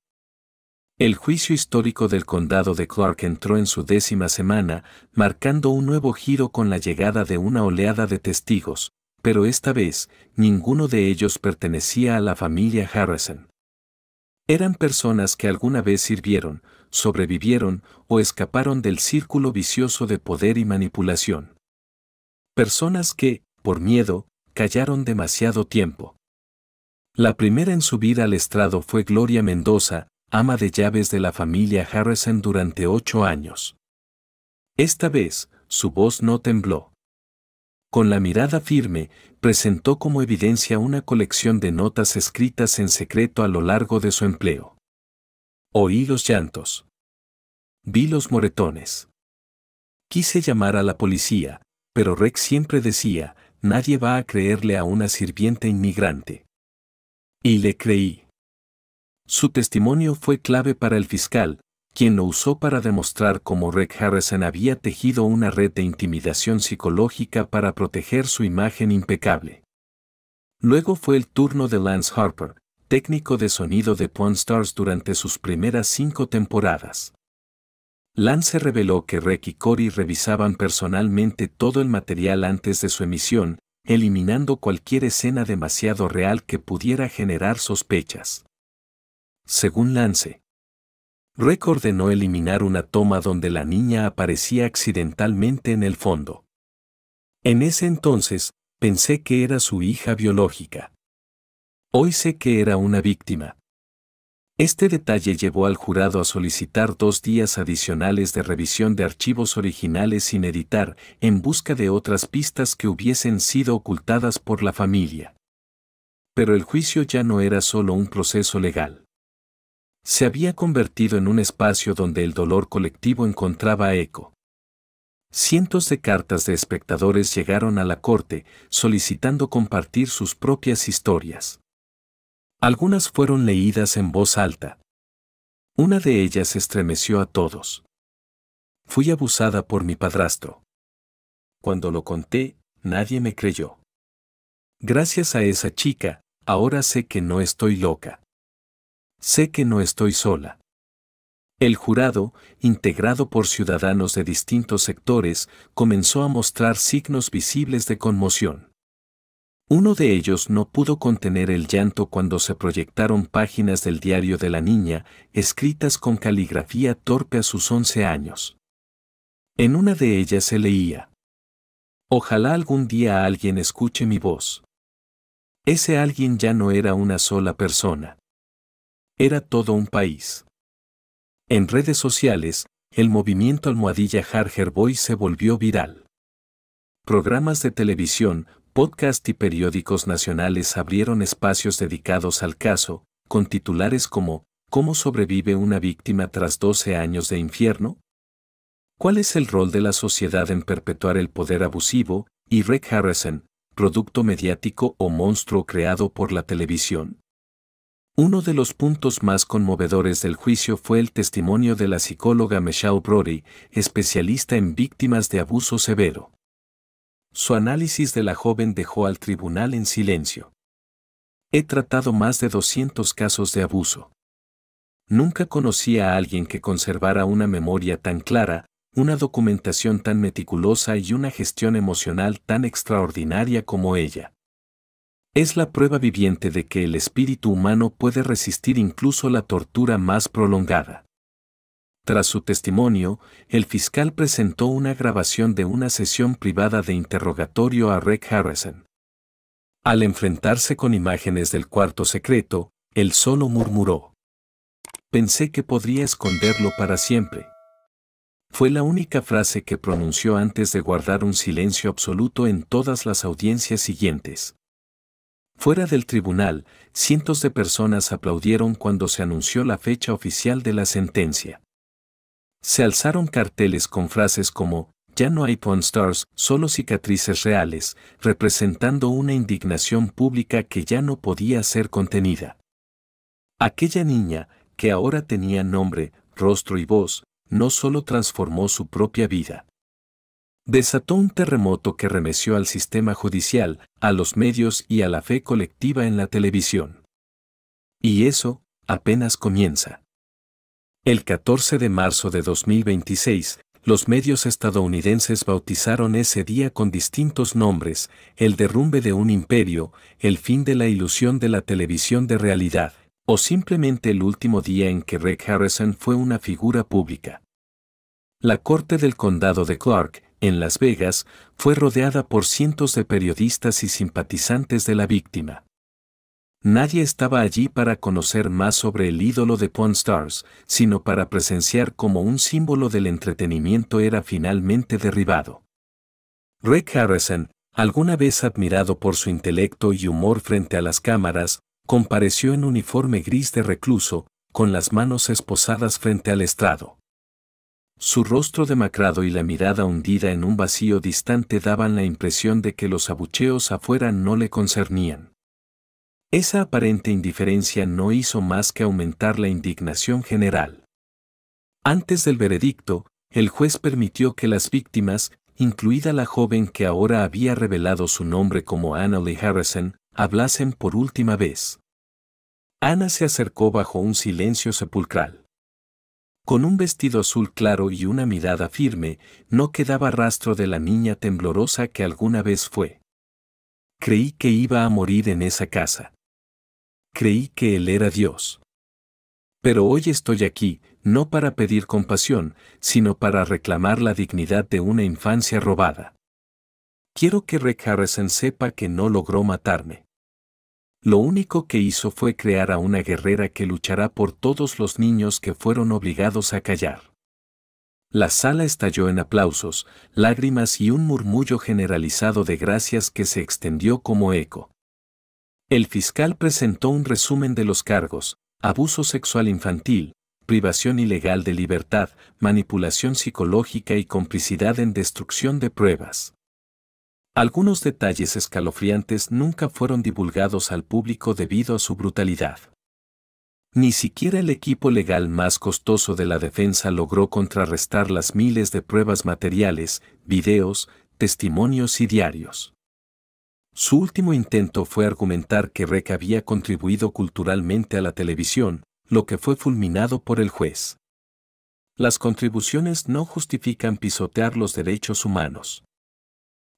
El juicio histórico del condado de Clark entró en su 10ª semana, marcando un nuevo giro con la llegada de una oleada de testigos, pero esta vez, ninguno de ellos pertenecía a la familia Harrison. Eran personas que alguna vez sirvieron, sobrevivieron o escaparon del círculo vicioso de poder y manipulación. Personas que, por miedo, callaron demasiado tiempo. La primera en subir al estrado fue Gloria Mendoza, ama de llaves de la familia Harrison durante 8 años. Esta vez, su voz no tembló. Con la mirada firme, presentó como evidencia una colección de notas escritas en secreto a lo largo de su empleo. Oí los llantos. Vi los moretones. Quise llamar a la policía, pero Rex siempre decía, nadie va a creerle a una sirvienta inmigrante. Y le creí. Su testimonio fue clave para el fiscal, quien lo usó para demostrar cómo Reg Harrison había tejido una red de intimidación psicológica para proteger su imagen impecable. Luego fue el turno de Lance Harper, técnico de sonido de Pawn Stars durante sus primeras 5 temporadas. Lance reveló que Reg y Corey revisaban personalmente todo el material antes de su emisión, eliminando cualquier escena demasiado real que pudiera generar sospechas. Según Lance, Reg ordenó eliminar una toma donde la niña aparecía accidentalmente en el fondo. En ese entonces, pensé que era su hija biológica. Hoy sé que era una víctima. Este detalle llevó al jurado a solicitar 2 días adicionales de revisión de archivos originales sin editar, en busca de otras pistas que hubiesen sido ocultadas por la familia. Pero el juicio ya no era solo un proceso legal. Se había convertido en un espacio donde el dolor colectivo encontraba eco. Cientos de cartas de espectadores llegaron a la corte, solicitando compartir sus propias historias. Algunas fueron leídas en voz alta. Una de ellas estremeció a todos. Fui abusada por mi padrastro. Cuando lo conté, nadie me creyó. Gracias a esa chica, ahora sé que no estoy loca. Sé que no estoy sola. El jurado, integrado por ciudadanos de distintos sectores, comenzó a mostrar signos visibles de conmoción. Uno de ellos no pudo contener el llanto cuando se proyectaron páginas del diario de la niña, escritas con caligrafía torpe a sus 11 años. En una de ellas se leía: ojalá algún día alguien escuche mi voz. Ese alguien ya no era una sola persona. Era todo un país. En redes sociales, el movimiento almohadilla Harger Boy se volvió viral. Programas de televisión, podcast y periódicos nacionales abrieron espacios dedicados al caso, con titulares como ¿cómo sobrevive una víctima tras 12 años de infierno? ¿Cuál es el rol de la sociedad en perpetuar el poder abusivo? Y Reg Harrison, producto mediático o monstruo creado por la televisión. Uno de los puntos más conmovedores del juicio fue el testimonio de la psicóloga Michelle Brody, especialista en víctimas de abuso severo. Su análisis de la joven dejó al tribunal en silencio. He tratado más de 200 casos de abuso. Nunca conocí a alguien que conservara una memoria tan clara, una documentación tan meticulosa y una gestión emocional tan extraordinaria como ella. Es la prueba viviente de que el espíritu humano puede resistir incluso la tortura más prolongada. Tras su testimonio, el fiscal presentó una grabación de una sesión privada de interrogatorio a Reg Harrison. Al enfrentarse con imágenes del cuarto secreto, él solo murmuró: pensé que podría esconderlo para siempre. Fue la única frase que pronunció antes de guardar un silencio absoluto en todas las audiencias siguientes. Fuera del tribunal, cientos de personas aplaudieron cuando se anunció la fecha oficial de la sentencia. Se alzaron carteles con frases como «Ya no hay Pawn Stars, solo cicatrices reales», representando una indignación pública que ya no podía ser contenida. Aquella niña, que ahora tenía nombre, rostro y voz, no solo transformó su propia vida. Desató un terremoto que remeció al sistema judicial, a los medios y a la fe colectiva en la televisión. Y eso, apenas comienza. El 14 de marzo de 2026, los medios estadounidenses bautizaron ese día con distintos nombres: el derrumbe de un imperio, el fin de la ilusión de la televisión de realidad, ¿O simplemente el último día en que Reg Harrison fue una figura pública? La corte del condado de Clark, en Las Vegas, fue rodeada por cientos de periodistas y simpatizantes de la víctima. Nadie estaba allí para conocer más sobre el ídolo de Pawn Stars, sino para presenciar cómo un símbolo del entretenimiento era finalmente derribado. Reg Harrison, alguna vez admirado por su intelecto y humor frente a las cámaras, compareció en uniforme gris de recluso, con las manos esposadas frente al estrado. Su rostro demacrado y la mirada hundida en un vacío distante daban la impresión de que los abucheos afuera no le concernían. Esa aparente indiferencia no hizo más que aumentar la indignación general. Antes del veredicto, el juez permitió que las víctimas, incluida la joven que ahora había revelado su nombre como Anna Lee Harrison, hablasen por última vez. Anna se acercó bajo un silencio sepulcral. Con un vestido azul claro y una mirada firme, no quedaba rastro de la niña temblorosa que alguna vez fue. Creí que iba a morir en esa casa. Creí que él era Dios. Pero hoy estoy aquí, no para pedir compasión, sino para reclamar la dignidad de una infancia robada. Quiero que Reg Harrison sepa que no logró matarme. Lo único que hizo fue crear a una guerrera que luchará por todos los niños que fueron obligados a callar. La sala estalló en aplausos, lágrimas y un murmullo generalizado de gracias que se extendió como eco. El fiscal presentó un resumen de los cargos: abuso sexual infantil, privación ilegal de libertad, manipulación psicológica y complicidad en destrucción de pruebas. Algunos detalles escalofriantes nunca fueron divulgados al público debido a su brutalidad. Ni siquiera el equipo legal más costoso de la defensa logró contrarrestar las miles de pruebas materiales, videos, testimonios y diarios. Su último intento fue argumentar que Reg había contribuido culturalmente a la televisión, lo que fue fulminado por el juez. Las contribuciones no justifican pisotear los derechos humanos.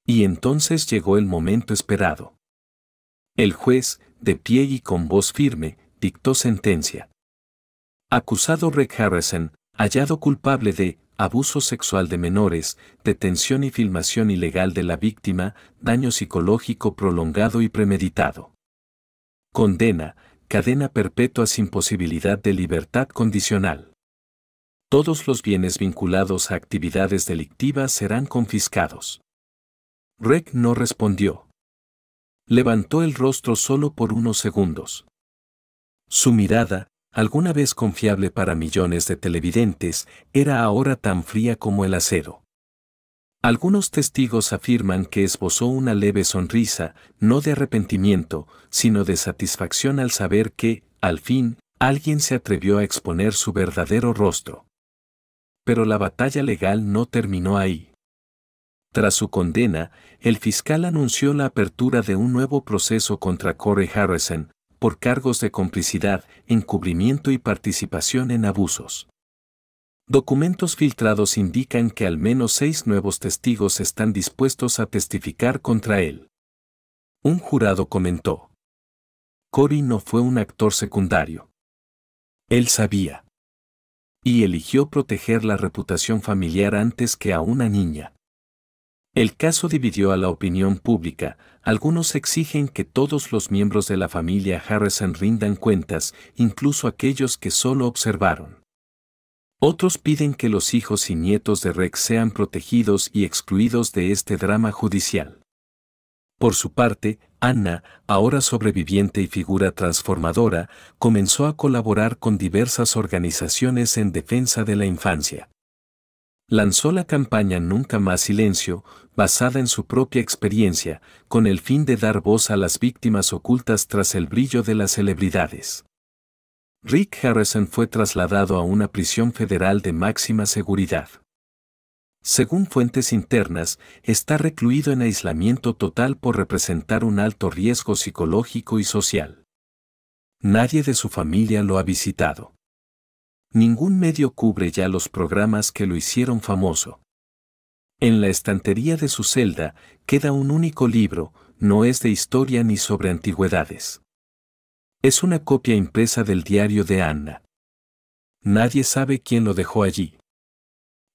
Y entonces llegó el momento esperado. El juez, de pie y con voz firme, dictó sentencia. Acusado Reg Harrison, hallado culpable de abuso sexual de menores, detención y filmación ilegal de la víctima, daño psicológico prolongado y premeditado. Condena: cadena perpetua sin posibilidad de libertad condicional. Todos los bienes vinculados a actividades delictivas serán confiscados. Reg no respondió. Levantó el rostro solo por unos segundos. Su mirada, alguna vez confiable para millones de televidentes, era ahora tan fría como el acero. Algunos testigos afirman que esbozó una leve sonrisa, no de arrepentimiento, sino de satisfacción al saber que, al fin, alguien se atrevió a exponer su verdadero rostro. Pero la batalla legal no terminó ahí. Tras su condena, el fiscal anunció la apertura de un nuevo proceso contra Corey Harrison, por cargos de complicidad, encubrimiento y participación en abusos. Documentos filtrados indican que al menos 6 nuevos testigos están dispuestos a testificar contra él. Un jurado comentó: Corey no fue un actor secundario. Él sabía. Y eligió proteger la reputación familiar antes que a una niña. El caso dividió a la opinión pública. Algunos exigen que todos los miembros de la familia Harrison rindan cuentas, incluso aquellos que solo observaron. Otros piden que los hijos y nietos de Reg sean protegidos y excluidos de este drama judicial. Por su parte, Anna, ahora sobreviviente y figura transformadora, comenzó a colaborar con diversas organizaciones en defensa de la infancia. Lanzó la campaña Nunca Más Silencio, basada en su propia experiencia, con el fin de dar voz a las víctimas ocultas tras el brillo de las celebridades. Reg Harrison fue trasladado a una prisión federal de máxima seguridad. Según fuentes internas, está recluido en aislamiento total por representar un alto riesgo psicológico y social. Nadie de su familia lo ha visitado. Ningún medio cubre ya los programas que lo hicieron famoso. En la estantería de su celda queda un único libro, no es de historia ni sobre antigüedades. Es una copia impresa del diario de Anna. Nadie sabe quién lo dejó allí.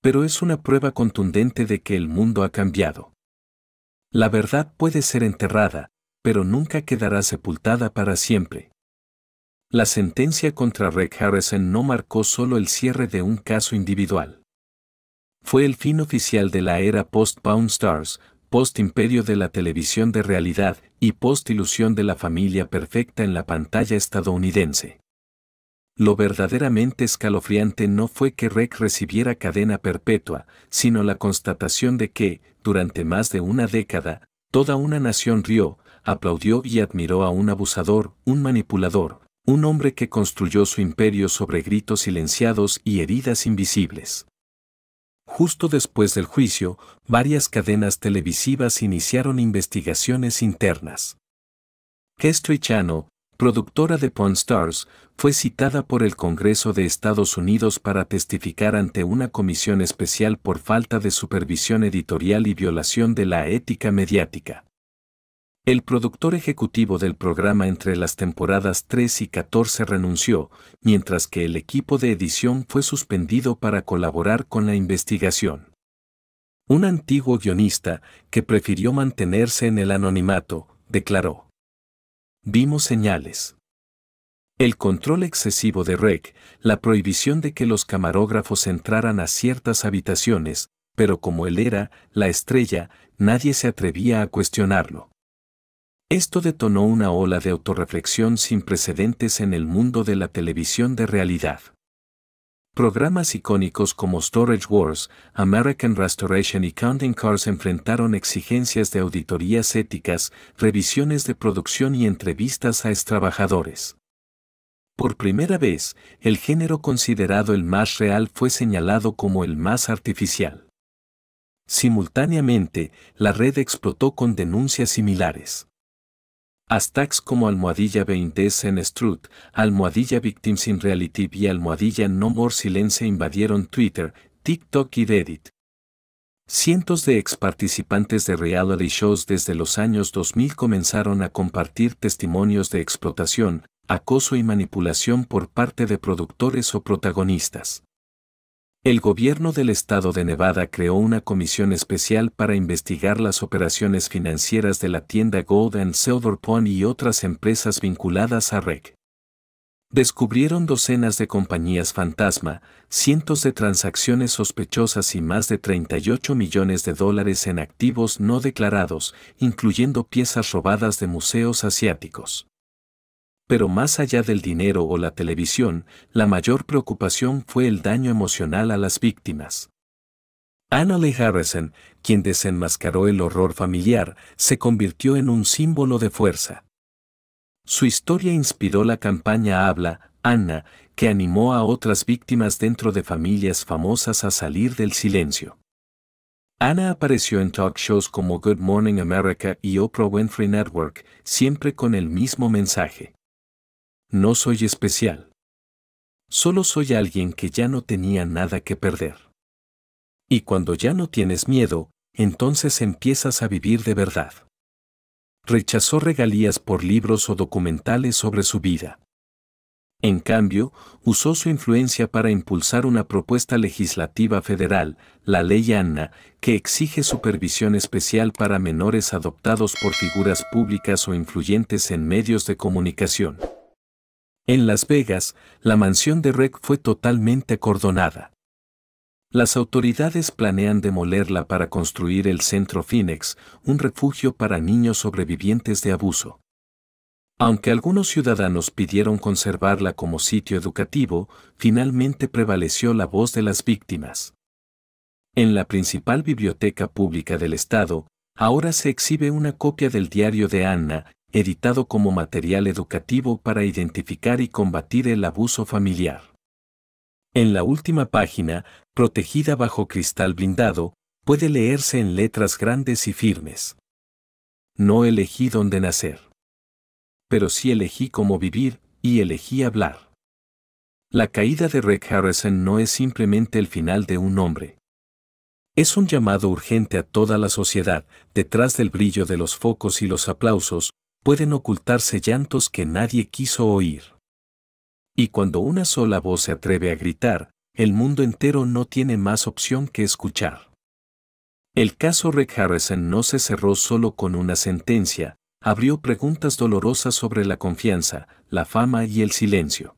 Pero es una prueba contundente de que el mundo ha cambiado. La verdad puede ser enterrada, pero nunca quedará sepultada para siempre. La sentencia contra Reg Harrison no marcó solo el cierre de un caso individual. Fue el fin oficial de la era post-Pawn Stars, post-imperio de la televisión de realidad y post-ilusión de la familia perfecta en la pantalla estadounidense. Lo verdaderamente escalofriante no fue que Reg recibiera cadena perpetua, sino la constatación de que, durante más de una década, toda una nación rió, aplaudió y admiró a un abusador, un manipulador, un hombre que construyó su imperio sobre gritos silenciados y heridas invisibles. Justo después del juicio, varias cadenas televisivas iniciaron investigaciones internas. History Channel, productora de Pawn Stars, fue citada por el Congreso de Estados Unidos para testificar ante una comisión especial por falta de supervisión editorial y violación de la ética mediática. El productor ejecutivo del programa entre las temporadas 3 y 14 renunció, mientras que el equipo de edición fue suspendido para colaborar con la investigación. Un antiguo guionista, que prefirió mantenerse en el anonimato, declaró: "Vimos señales. El control excesivo de Reg, la prohibición de que los camarógrafos entraran a ciertas habitaciones, pero como él era la estrella, nadie se atrevía a cuestionarlo. Esto detonó una ola de autorreflexión sin precedentes en el mundo de la televisión de realidad. Programas icónicos como Storage Wars, American Restoration y Counting Cars enfrentaron exigencias de auditorías éticas, revisiones de producción y entrevistas a extrabajadores. Por primera vez, el género considerado el más real fue señalado como el más artificial. Simultáneamente, la red explotó con denuncias similares. Hashtags como #20SNStruth, #Victims in Reality y #No More Silence invadieron Twitter, TikTok y Reddit. Cientos de ex participantes de reality shows desde los años 2000 comenzaron a compartir testimonios de explotación, acoso y manipulación por parte de productores o protagonistas. El gobierno del estado de Nevada creó una comisión especial para investigar las operaciones financieras de la tienda Gold and Silver Pawn y otras empresas vinculadas a Reg. Descubrieron docenas de compañías fantasma, cientos de transacciones sospechosas y más de $38 millones en activos no declarados, incluyendo piezas robadas de museos asiáticos. Pero más allá del dinero o la televisión, la mayor preocupación fue el daño emocional a las víctimas. Anna Lee Harrison, quien desenmascaró el horror familiar, se convirtió en un símbolo de fuerza. Su historia inspiró la campaña Habla, Anna, que animó a otras víctimas dentro de familias famosas a salir del silencio. Anna apareció en talk shows como Good Morning America y Oprah Winfrey Network, siempre con el mismo mensaje: no soy especial. Solo soy alguien que ya no tenía nada que perder. Y cuando ya no tienes miedo, entonces empiezas a vivir de verdad. Rechazó regalías por libros o documentales sobre su vida. En cambio, usó su influencia para impulsar una propuesta legislativa federal, la Ley Anna, que exige supervisión especial para menores adoptados por figuras públicas o influyentes en medios de comunicación. En Las Vegas, la mansión de Reg fue totalmente acordonada. Las autoridades planean demolerla para construir el Centro Phoenix, un refugio para niños sobrevivientes de abuso. Aunque algunos ciudadanos pidieron conservarla como sitio educativo, finalmente prevaleció la voz de las víctimas. En la principal biblioteca pública del estado, ahora se exhibe una copia del diario de Anna, editado como material educativo para identificar y combatir el abuso familiar. En la última página, protegida bajo cristal blindado, puede leerse en letras grandes y firmes: no elegí dónde nacer. Pero sí elegí cómo vivir, y elegí hablar. La caída de Reg Harrison no es simplemente el final de un hombre. Es un llamado urgente a toda la sociedad, detrás del brillo de los focos y los aplausos, pueden ocultarse llantos que nadie quiso oír. Y cuando una sola voz se atreve a gritar, el mundo entero no tiene más opción que escuchar. El caso Rick Harrison no se cerró solo con una sentencia, abrió preguntas dolorosas sobre la confianza, la fama y el silencio.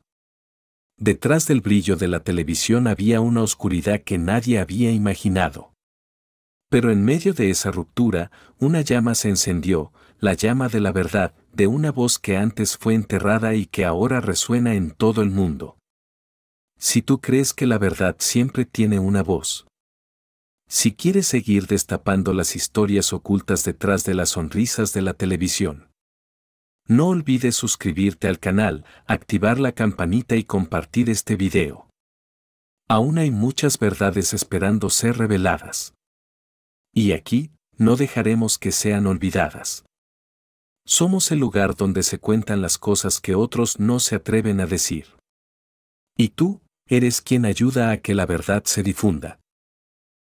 Detrás del brillo de la televisión había una oscuridad que nadie había imaginado. Pero en medio de esa ruptura, una llama se encendió, la llama de la verdad, de una voz que antes fue enterrada y que ahora resuena en todo el mundo. Si tú crees que la verdad siempre tiene una voz. Si quieres seguir destapando las historias ocultas detrás de las sonrisas de la televisión. No olvides suscribirte al canal, activar la campanita y compartir este video. Aún hay muchas verdades esperando ser reveladas. Y aquí, no dejaremos que sean olvidadas. Somos el lugar donde se cuentan las cosas que otros no se atreven a decir. Y tú, eres quien ayuda a que la verdad se difunda.